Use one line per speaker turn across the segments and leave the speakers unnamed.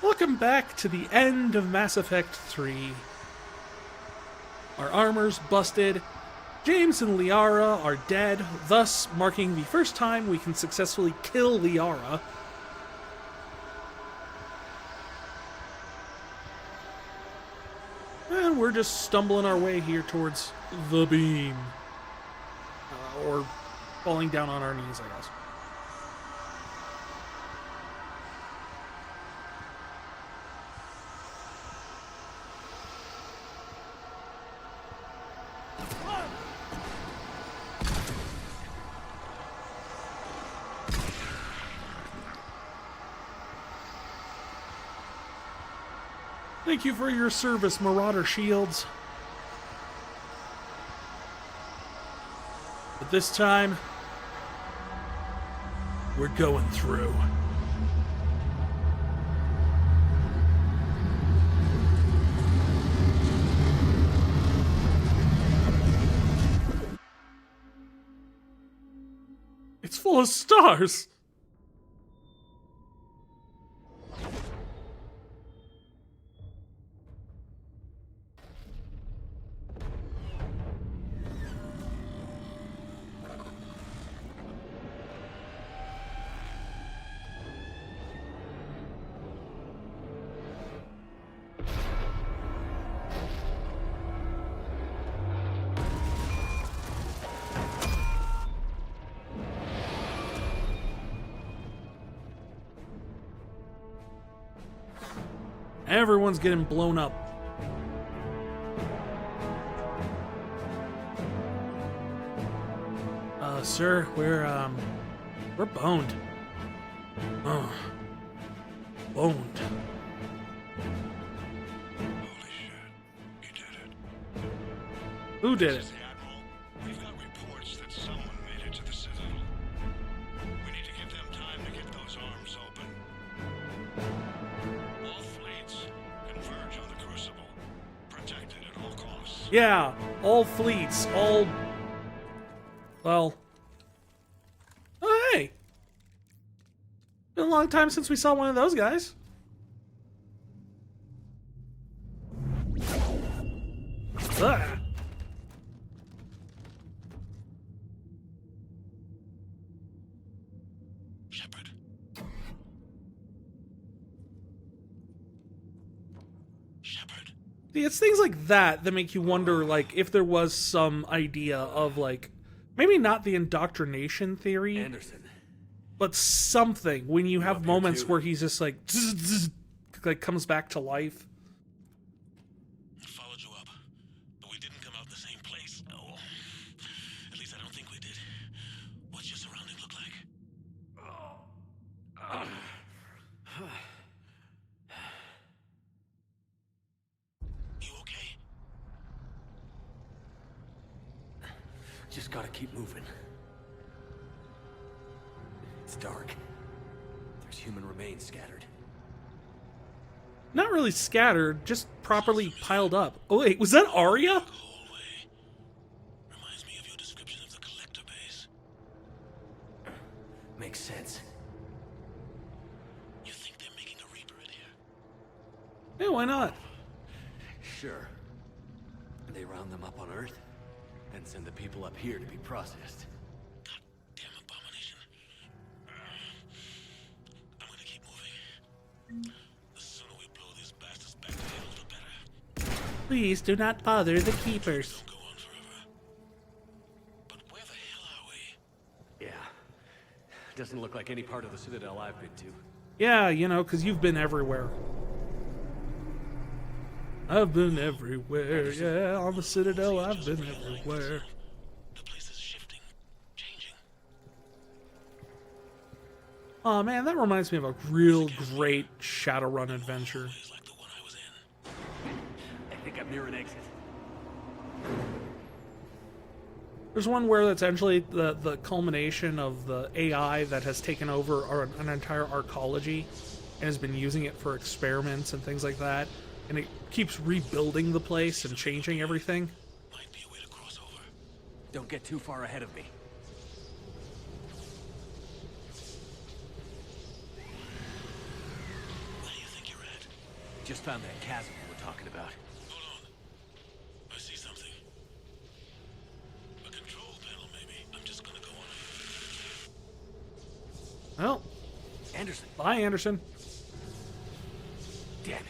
Welcome back to the end of Mass Effect 3. Our armor's busted. James and Liara are dead, thus marking the first time we can successfully kill Liara. And we're just stumbling our way here towards the beam. Or falling down on our knees, I guess. Thank you for your service, Marauder Shields. But this time, we're going through. It's full of stars. Everyone's getting blown up. Sir, we're boned. Oh. Boned.
Holy shit. You did it.
Who did it?
Admiral, we've got reports that someone made it to the Citadel. We need to give them time to get those arms open. All fleets converge on the Crucible. Protect it at all costs.
Yeah, all fleets, all... Well... Oh, hey! Been a long time since we saw one of those guys. Ah.
Shepard. Shepard.
See, it's things like that that make you wonder, like, if there was some idea of, like, maybe not the indoctrination theory,
Anderson.
but something when you have
up here
moments
too?
where he's just like, zzz, zzz, like comes back to life.
I followed you up, but we didn't come out the same place. Oh, at least I don't think we did. What's your surrounding look like? You okay?
Just gotta keep moving. It's dark. There's human remains scattered.
Not really scattered, just properly piled up. Oh wait, was that Arya?
The hallway reminds me of your description of the collector base.
Makes sense.
You think they're making a Reaper in here?
Yeah, why not?
Sure. They round them up on Earth and send the people up here to be processed.
Damn abomination. I'm gonna keep moving. The sooner we blow these bastards back to hell, the better.
Please do not bother the keepers.
Don't go on forever. But where the hell are we?
Yeah. Doesn't look like any part of the Citadel I've been to.
Yeah, you know, because you've been everywhere. I've been everywhere, yeah, on the Citadel, I've been everywhere.
The place is shifting, changing.
Oh man, that reminds me of a real great Shadowrun adventure.
It's like the one I was in.
I think I'm near an exit.
There's one where that's actually the culmination of the AI that has taken over an entire arcology and has been using it for experiments and things like that. And it keeps rebuilding the place and changing everything.
Might be a way to cross over.
Don't get too far ahead of me.
Where do you think you're at?
just found that chasm we were talking about.
Hold on. I see something. A control panel, maybe. I'm just gonna go on.
Well,
Anderson.
bye, Anderson.
Damn it.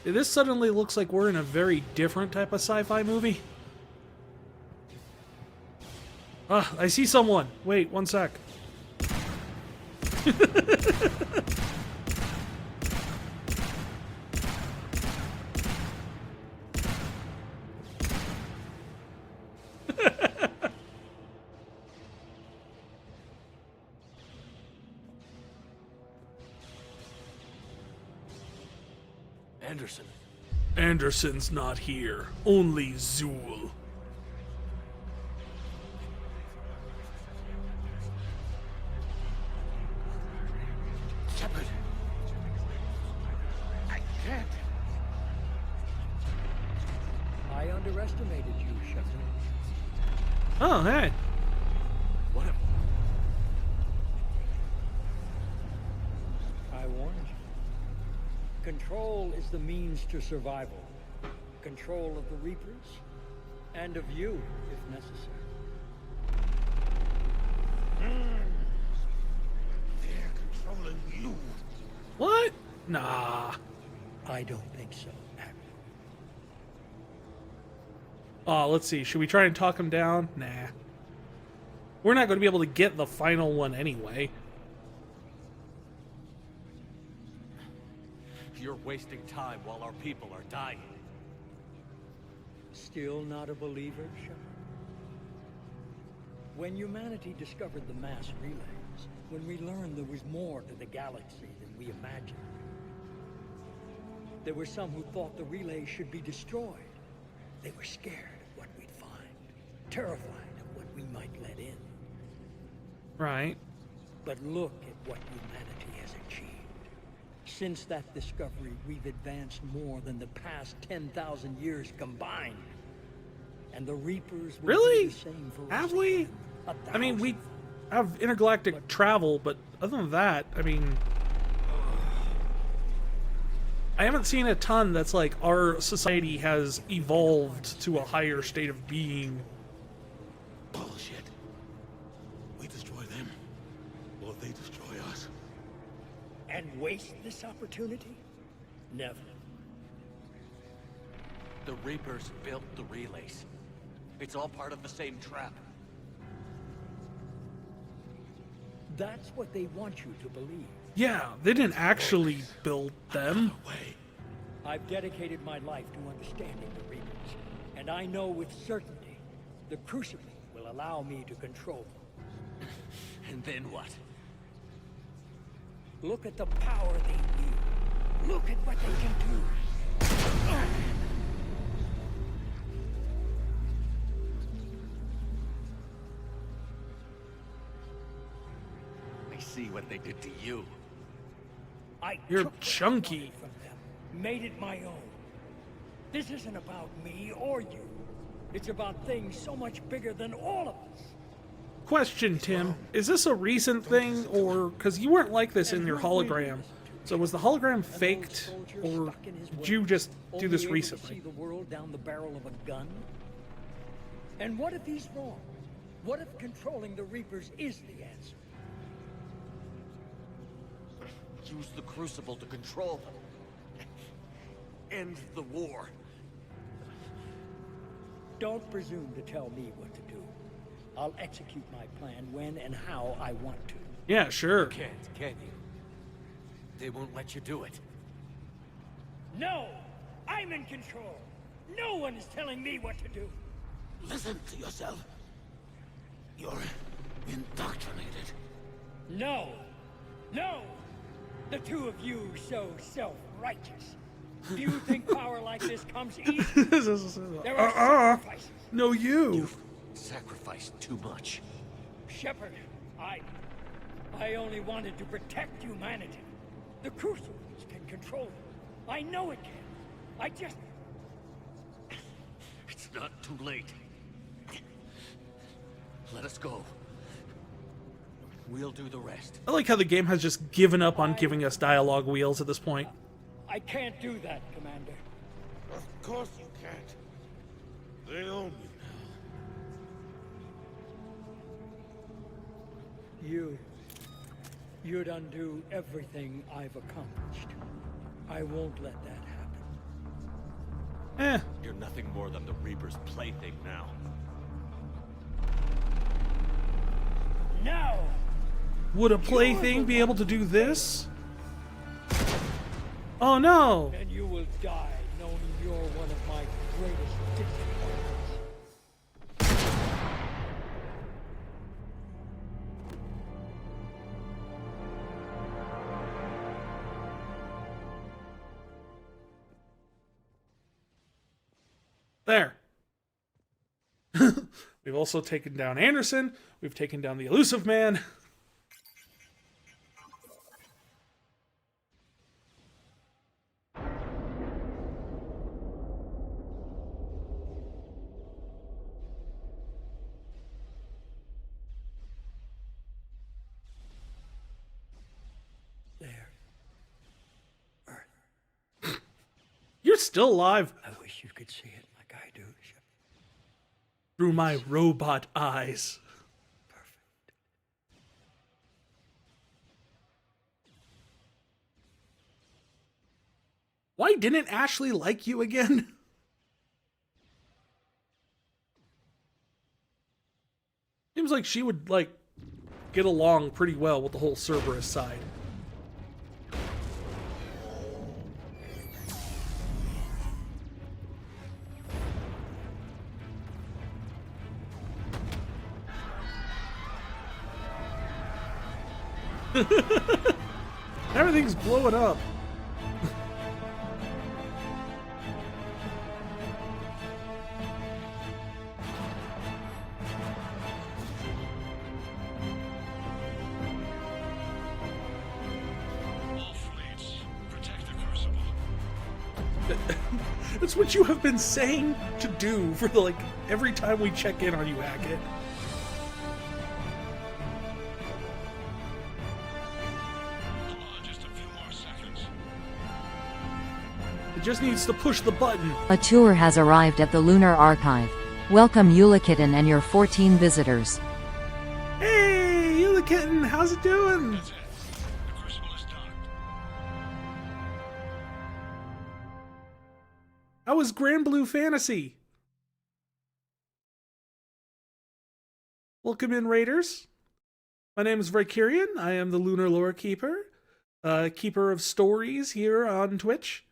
This suddenly looks like we're in a very different type of sci-fi movie. Ah, I see someone. Wait, one sec.
Anderson.
Anderson's not here. Only Zool.
Shepard. I can't.
I underestimated you, Shepard.
Oh, hey.
What a...
I warned you. Control is the means to survival. Control of the Reapers, and of you, if necessary.
They're controlling you.
What? Nah.
I don't think so, Admiral.
Let's see. Should we try and talk him down? Nah. We're not going to be able to get the final one anyway.
You're wasting time while our people are dying.
Still not a believer, Shepard? When humanity discovered the mass relays, when we learned there was more to the galaxy than we imagined, there were some who thought the relays should be destroyed. They were scared of what we'd find, terrified of what we might let in.
Right.
But look at what humanity has achieved. Since that discovery, we've advanced more than the past 10,000 years combined. And the Reapers will
Really?
do the same for
Have
us
we?
again.
I mean, we have intergalactic travel, but other than that, I mean... I haven't seen a ton that's like, our society has evolved to a higher state of being.
Bullshit. We destroy them, or they destroy us.
And waste this opportunity? Never.
The Reapers built the relays. It's all part of the same trap.
That's what they want you to believe.
Yeah, they didn't actually build them.
Away.
I've dedicated my life to understanding the Reapers, and I know with certainty the Crucible will allow me to control them.
And then what?
Look at the power they wield. Look at what they can do.
I see what they did to you.
You're
took what I
chunky.
wanted from them, made it my own. This isn't about me or you. It's about things so much bigger than all of us.
Question, Tim. Is this a recent thing, or... Because you weren't like this in your hologram. So was the hologram faked, or did you just do this
Only able to see
recently?
the world down the barrel of a gun? And what if he's wrong? What if controlling the Reapers is the answer?
Use the Crucible to control them. End the war.
Don't presume to tell me what to do. I'll execute my plan when and how I want to.
Yeah, sure.
Can't, can you? They won't let you do it.
No! I'm in control! No one is telling me what to do!
Listen to yourself. You're indoctrinated.
No! No! The two of you so self-righteous. Do you think power like this comes easy? There are sacrifices.
No, you.
Sacrificed too much.
Shepard, I only wanted to protect humanity. The Crucibles can control it. I know it can. I just...
It's not too late. Let us go. We'll do the rest.
I like how the game has just given up on giving us dialogue wheels at this point.
I can't do that, Commander.
Of course you can't. They own you now.
You'd undo everything I've accomplished. I won't let that happen.
You're nothing more than the Reaper's plaything now.
No!
Would a plaything be able to do this? Oh no!
And you will die knowing you're one of my greatest disappointments.
There. We've also taken down Anderson. We've taken down the Elusive Man.
There. Earth.
You're still alive.
I wish you could see it like I do, Shepard.
Through my robot eyes.
Perfect.
Why didn't Ashley like you again? Seems like she would, like, get along pretty well with the whole Cerberus side. Everything's blowing up.
All fleets, protect the Crucible.
That's what you have been saying to do for the, like, every time we check in on you, Hackett.
Hold on just a few more seconds.
It just needs to push the button.
A tour has arrived at the Lunar Archive. Welcome Eulakitten and your 14 visitors.
Hey, you the kitten, how's it doing?
That's it. The Crucible is docked.
How was Grand Blue Fantasy? Welcome in, Raiders. My name is Vicarian. I am the Lunar Lore Keeper, keeper of stories here on Twitch.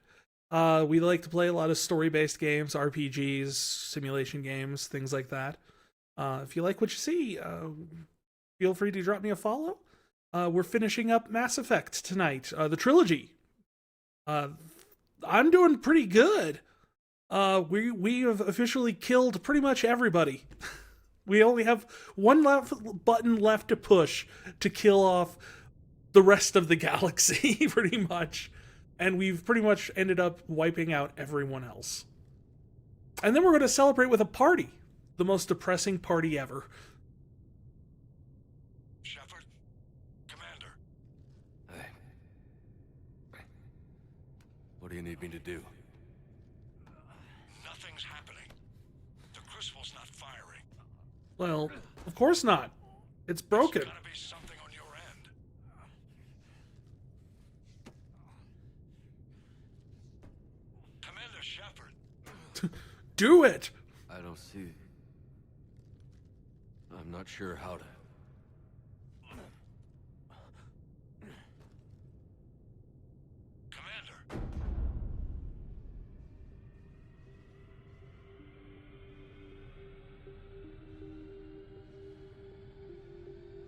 We like to play a lot of story-based games, RPGs, simulation games, things like that. If you like what you see, feel free to drop me a follow. We're finishing up Mass Effect tonight, the trilogy. I'm doing pretty good. We have officially killed pretty much everybody. We only have one button left to push to kill off the rest of the galaxy, pretty much. And we've pretty much ended up wiping out everyone else. And then we're going to celebrate with a party. The most depressing party ever.
Shepard? Commander?
Hey. What do you need me to do?
Nothing's happening. The Crucible's not firing.
Well, of course not. It's broken.
There's gotta be something on your end. Commander Shepard.
Do it!
I don't see... I'm not sure how to...
Commander.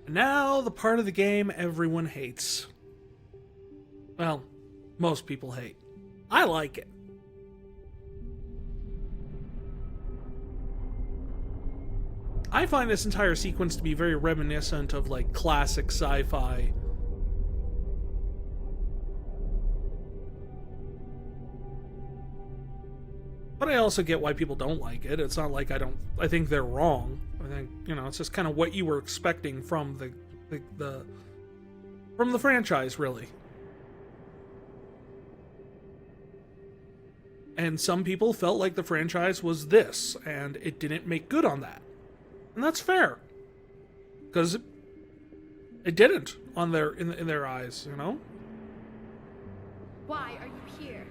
Now, the part of the game everyone hates. Well, most people hate. I like it. I find this entire sequence to be very reminiscent of, like, classic sci-fi. But I also get why people don't like it. It's not like I think they're wrong. I think, you know, it's just kind of what you were expecting from the franchise, really. And some people felt like the franchise was this, and it didn't make good on that. And that's fair. Because it didn't on in their eyes, you know?
Why are you here?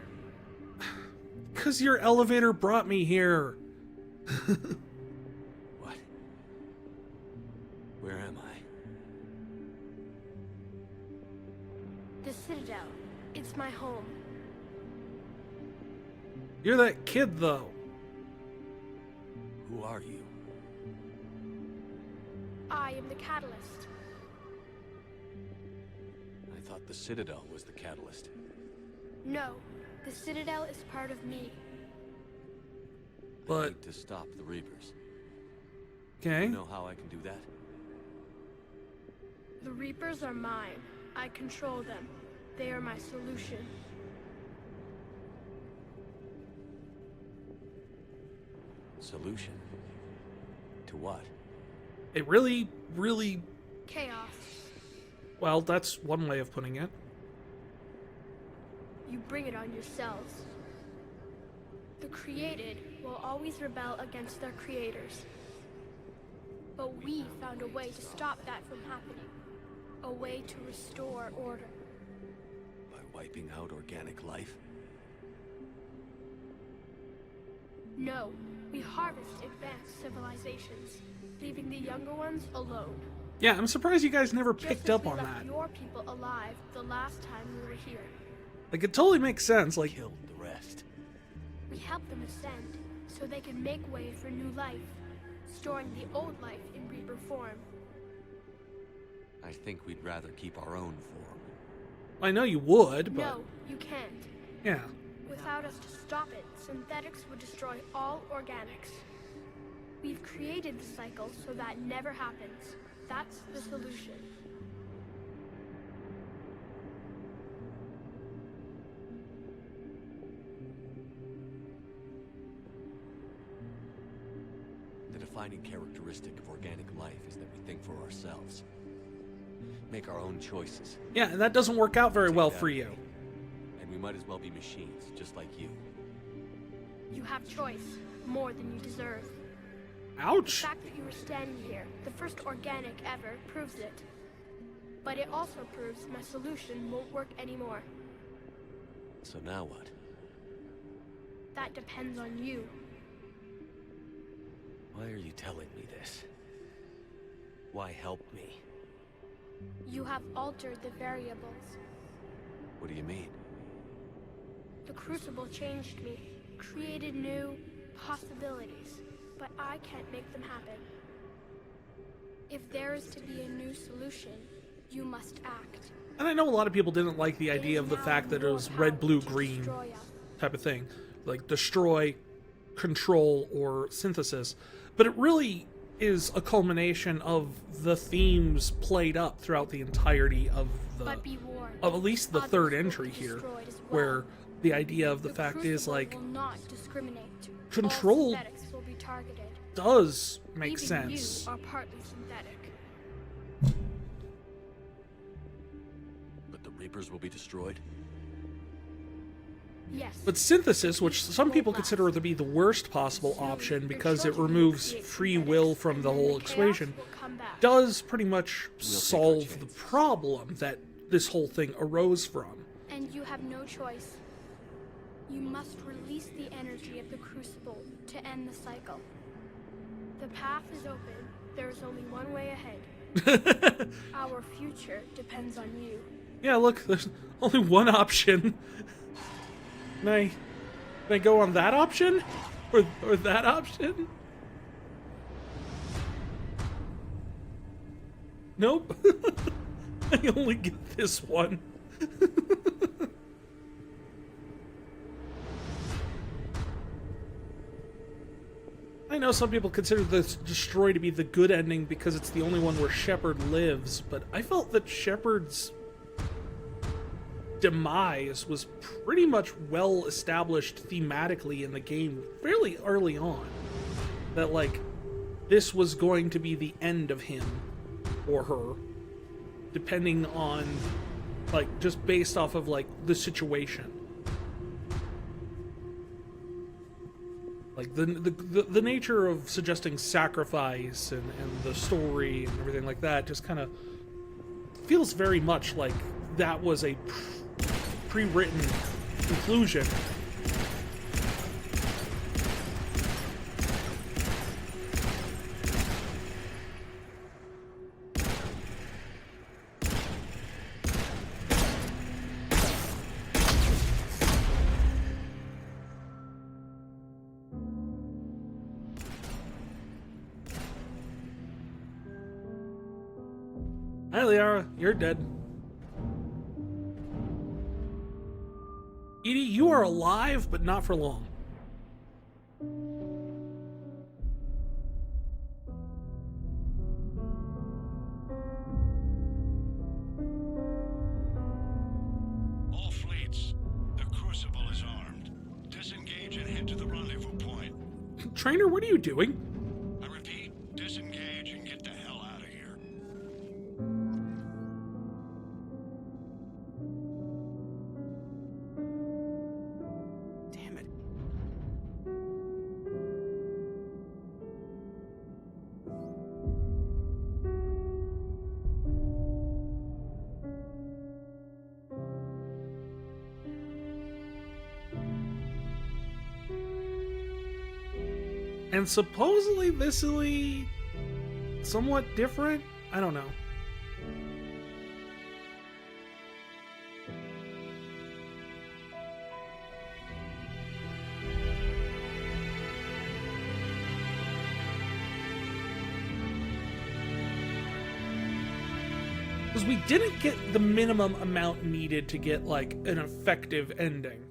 Because your elevator brought me here.
What? Where am I?
The Citadel. It's my home.
You're that kid, though.
Who are you?
I am the Catalyst.
I thought the Citadel was the catalyst.
No, the Citadel is part of me.
I
But
need to stop the Reapers.
okay.
You know how I can do that?
The Reapers are mine. I control them. They are my solution.
Solution? To what?
It really, really,
Chaos.
well, that's one way of putting it.
You bring it on yourselves. The created will always rebel against their creators. But we found a way to stop that from happening. A way to restore order.
By wiping out organic life?
No, we harvest advanced civilizations, leaving the younger ones alone.
Yeah, I'm surprised you guys never
Just
picked
as
up
we
on
left
that.
your people alive the last time we were here.
Like, it totally makes sense. Like,
Killed the rest.
We help them ascend, so they can make way for new life, storing the old life in Reaper form.
I think we'd rather keep our own form.
I know you would, but
No, you can't.
yeah.
Without us to stop it, synthetics would destroy all organics. We've created the cycle so that never happens. That's the solution.
The defining characteristic of organic life is that we think for ourselves. Make our own choices.
Yeah, and that doesn't work out very
Take
well
that
for
away.
you.
And we might as well be machines, just like you.
You have choice, more than you deserve. The
Ouch.
fact that you were standing here, the first organic ever, proves it. But it also proves my solution won't work anymore.
So now what?
That depends on you.
Why are you telling me this? Why help me?
You have altered the variables.
What do you mean?
The Crucible changed me, created new possibilities, but I can't make them happen. If there is to be a new solution, you must act.
And I know a lot of people didn't like the
It
idea
is
of the
now
fact that it
your
was
power
red, blue,
to
green
destroy us.
type of thing. Like destroy, control, or synthesis. But it really is a culmination of the themes played up throughout the entirety of
But be warned,
at least the
others
third
will be
entry here,
destroyed as well.
where the idea of the fact is
Crucible
like
will not discriminate.
control
All synthetics will be targeted.
does make
Even
sense.
You are partly synthetic.
But the Reapers will be destroyed?
Yes.
But synthesis, which some people
Won't
consider
last.
to be the worst possible
Soon,
option
your
because it
children will
removes
create
free
synthetics,
will from
and
the
then
whole
chaos
equation,
will come back.
does pretty much
take our
solve the
chance.
problem that this whole thing arose from.
And you have no choice. You must release the energy of the Crucible to end the cycle. The path is open. There is only one way ahead. Our future depends on you.
Yeah, look, there's only one option. Can I go on that option? Or that option? Nope. I only get this one. I know some people consider this Destroy to be the good ending because it's the only one where Shepard lives, but I felt that Shepard's demise was pretty much well established thematically in the game fairly early on. That, like, this was going to be the end of him or her, depending on, like, just based off of, like, the situation. Like, the nature of suggesting sacrifice and the story and everything like that just kind of feels very much like that was a pre-written conclusion. Hi, Liara. You're dead. Edie, you are alive, but not for long.
All fleets, the Crucible is armed. Disengage and head to the rendezvous point.
Trainer, what are you doing?
I repeat, disengage and get the hell out of here.
Damn it.
And supposedly visibly somewhat different? I don't know. Because we didn't get the minimum amount needed to get, like, an effective ending.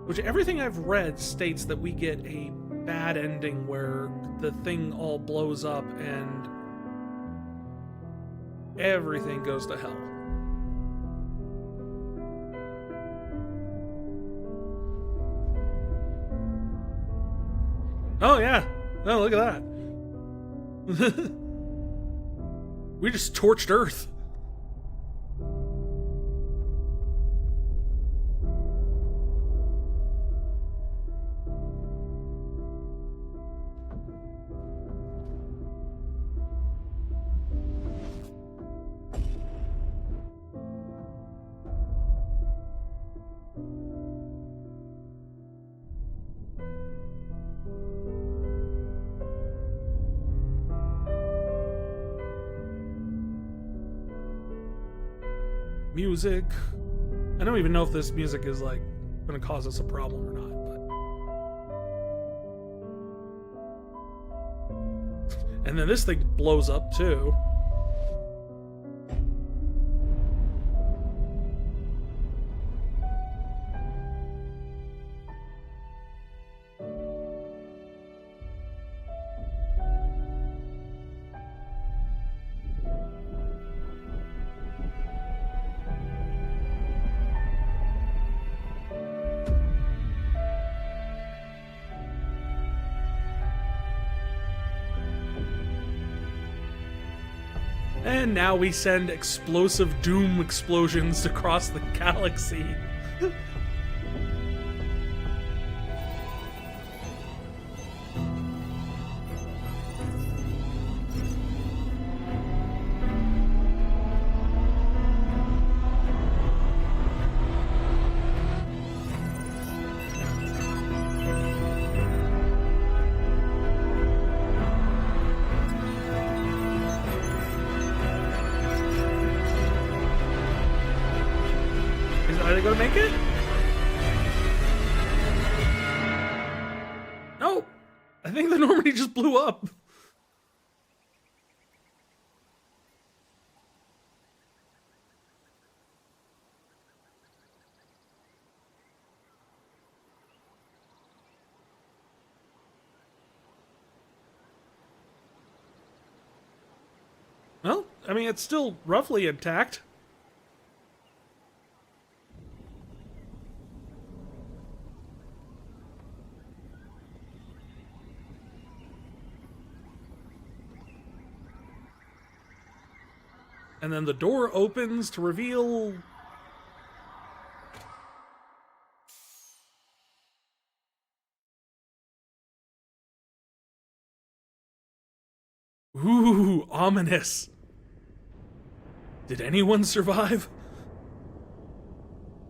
Which everything I've read states that we get a bad ending where the thing all blows up and everything goes to hell. Oh yeah. Oh, look at that. We just torched Earth. Music. I don't even know if this music is, like, gonna cause us a problem or not, but... And then this thing blows up, too. And now we send explosive doom explosions across the galaxy. Are they gonna make it? No! I think the Normandy just blew up. I mean, it's still roughly intact. And then the door opens to reveal... Ooh, ominous. Did anyone survive?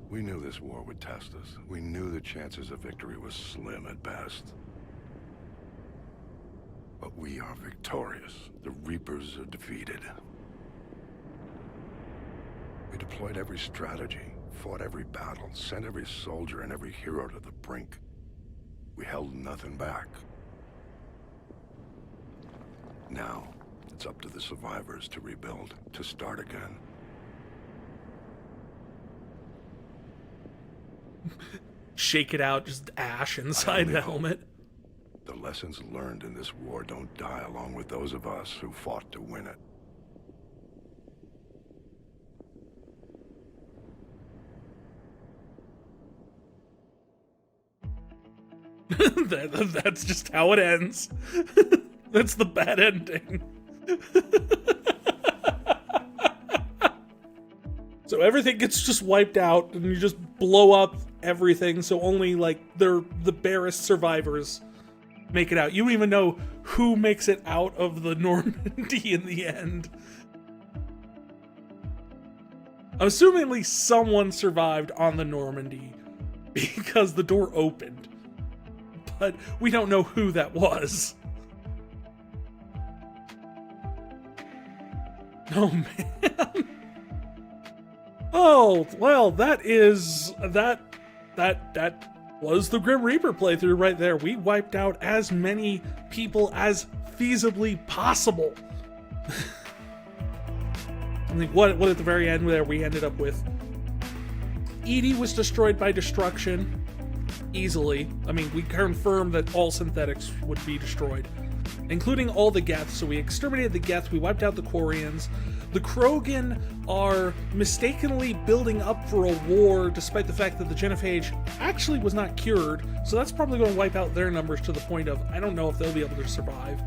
We knew this war would test us. We knew the chances of victory was slim at best. But we are victorious. The Reapers are defeated. We deployed every strategy, fought every battle, sent every soldier and every hero to the brink. We held nothing back. Now, it's up to the survivors to rebuild, to start again.
Shake it out, just ash inside the helmet.
The lessons learned in this war don't die along with those of us who fought to win it.
That's just how it ends. That's the bad ending. So everything gets just wiped out, and you just blow up everything, so only, like, the barest survivors make it out. You don't even know who makes it out of the Normandy in the end. I'm assuming at least someone survived on the Normandy, because the door opened. But we don't know who that was. Oh, man. Oh, well, that was the Grim Reaper playthrough right there. We wiped out as many people as feasibly possible. I think what at the very end there we ended up with. Edie was destroyed by destruction. Easily. I mean, we confirmed that all synthetics would be destroyed, including all the Geths. So we exterminated the Geth, we wiped out the Quarians. The Krogan are mistakenly building up for a war, despite the fact that the genophage actually was not cured. So that's probably going to wipe out their numbers to the point of, I don't know if they'll be able to survive.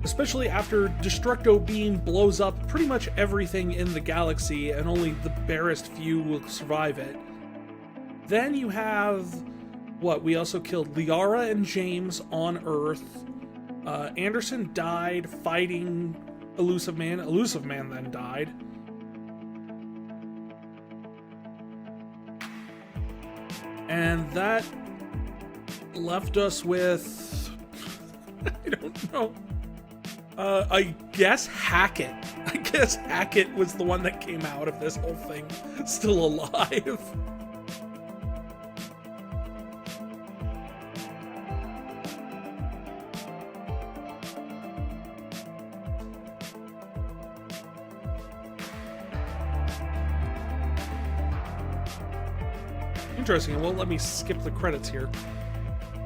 Especially after Destructo Beam blows up pretty much everything in the galaxy, and only the barest few will survive it. Then you have, we also killed Liara and James on Earth. Anderson died fighting Elusive Man. Elusive Man then died. And that left us with, I don't know. I guess Hackett. I guess Hackett was the one that came out of this whole thing still alive. Interesting. It won't let me skip the credits here.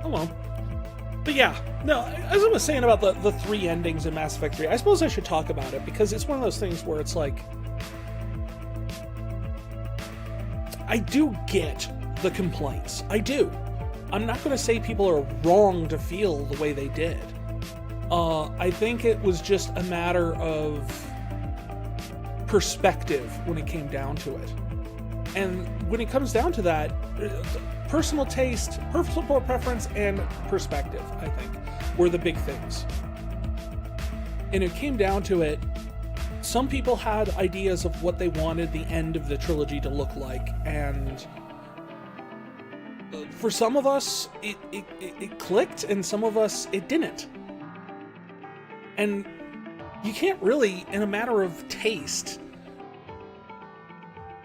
Oh well. But yeah, no, as I was saying about the three endings in Mass Effect 3, I suppose I should talk about it, because it's one of those things where it's like, I do get the complaints. I do. I'm not going to say people are wrong to feel the way they did. I think it was just a matter of perspective when it came down to it. And when it comes down to that, personal taste, personal preference, and perspective, I think, were the big things. And it came down to it, some people had ideas of what they wanted the end of the trilogy to look like, and for some of us, it clicked, and some of us, it didn't. And you can't really, in a matter of taste,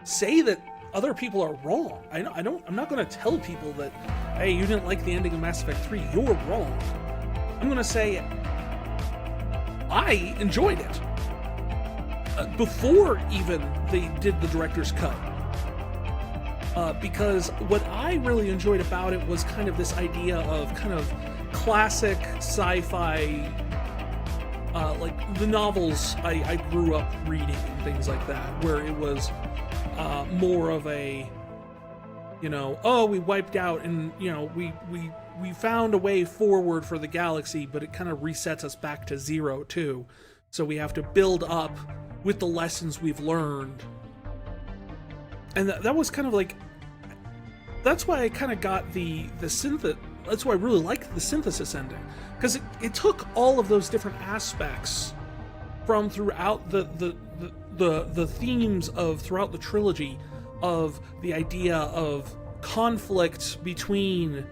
say that other people are wrong. I'm not going to tell people that, hey, you didn't like the ending of Mass Effect 3, you're wrong. I'm going to say, I enjoyed it. Before even they did the director's cut. Because what I really enjoyed about it was kind of this idea of kind of classic sci-fi, like the novels I grew up reading and things like that, where it was more of a, you know, oh, we wiped out and, you know, we found a way forward for the galaxy, but it kind of resets us back to zero too. So we have to build up with the lessons we've learned. And that was kind of like, that's why I kind of got that's why I really liked the synthesis ending, because it took all of those different aspects from throughout the themes of throughout the trilogy, of the idea of conflict between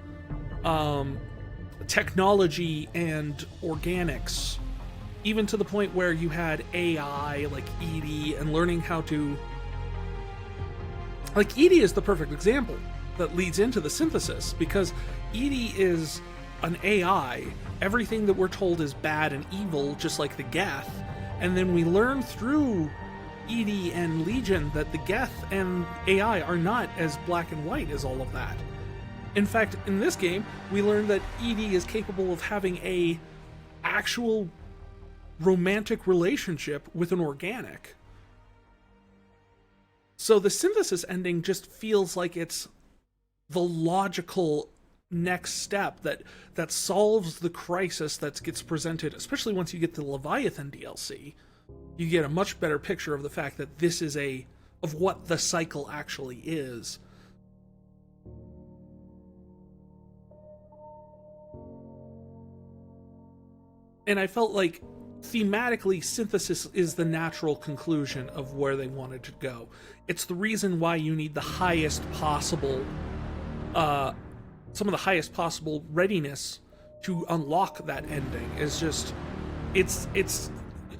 technology and organics, even to the point where you had AI like Edie, and learning how to, like, Edie is the perfect example that leads into the synthesis, because Edie is an AI. Everything that we're told is bad and evil, just like the Geth. And then we learn through Edie and Legion that the Geth and AI are not as black and white as all of that. In fact, in this game, we learn that Edie is capable of having a actual romantic relationship with an organic. So the synthesis ending just feels like it's the logical next step that solves the crisis that gets presented, especially once you get the Leviathan DLC. You get a much better picture of the fact that this is of what the cycle actually is. And I felt like thematically, synthesis is the natural conclusion of where they wanted to go. It's the reason why you need the highest possible some of the highest possible readiness to unlock that ending. Is just it's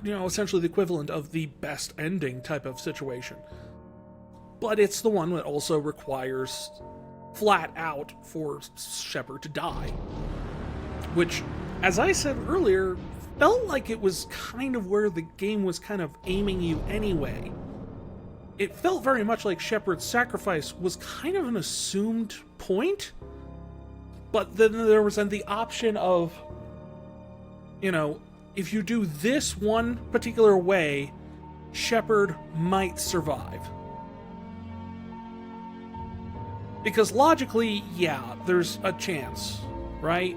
you know, essentially the equivalent of the best ending type of situation, but it's the one that also requires flat out for Shepard to die, which, as I said earlier, felt like it was kind of where the game was kind of aiming you anyway. It felt very much like Shepard's sacrifice was kind of an assumed point, but then there was the option of, you know, if you do this one particular way, Shepard might survive. Because logically, yeah, there's a chance, right?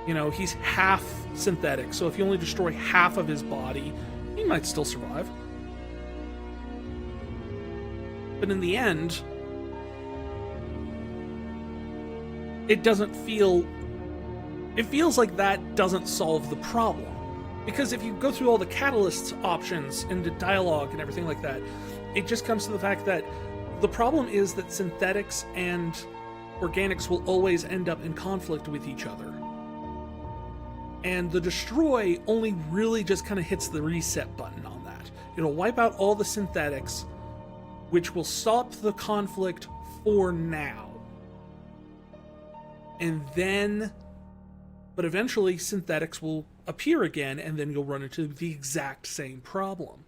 You know, he's half synthetic, so if you only destroy half of his body, he might still survive. But in the end, it doesn't feel... It feels like that doesn't solve the problem. Because if you go through all the catalyst options and the dialogue and everything like that, it just comes to the fact that the problem is that synthetics and organics will always end up in conflict with each other. And the destroy only really just kind of hits the reset button on that. It'll wipe out all the synthetics, which will stop the conflict for now. And then, but eventually synthetics will appear again, and then you'll run into the exact same problem.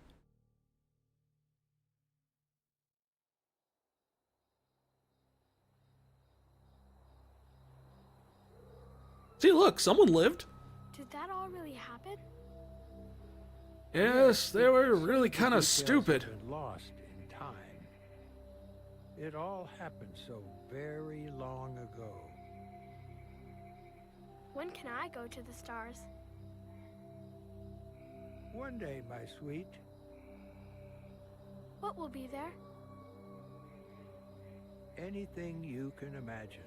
See, look, someone lived.
Did that all really happen?
Yes, they were really kind of stupid.
Lost in time. It all happened so very long ago.
When can I go to the stars?
One day, my sweet.
What will be there?
Anything you can imagine.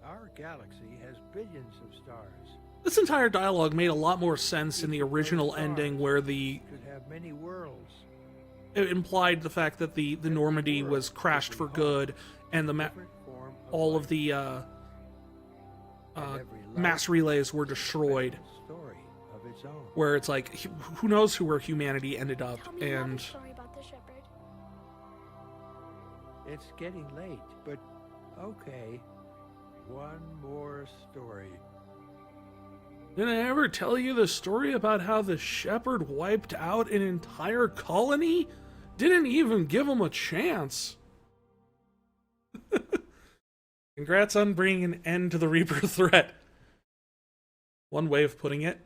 Our galaxy has billions of stars.
This entire dialogue made a lot more sense in the original ending, where
Could have many worlds.
it implied the fact that the Normandy was crashed for good, and all of the mass relays were destroyed.
Story of its own.
Where it's like, who knows where humanity ended up,
Tell me
and
another story about the Shepard.
It's getting late, but okay. One more story.
did I ever tell you the story about how the Shepard wiped out an entire colony? Didn't even give him a chance. Congrats on bringing an end to the Reaper threat. One way of putting it.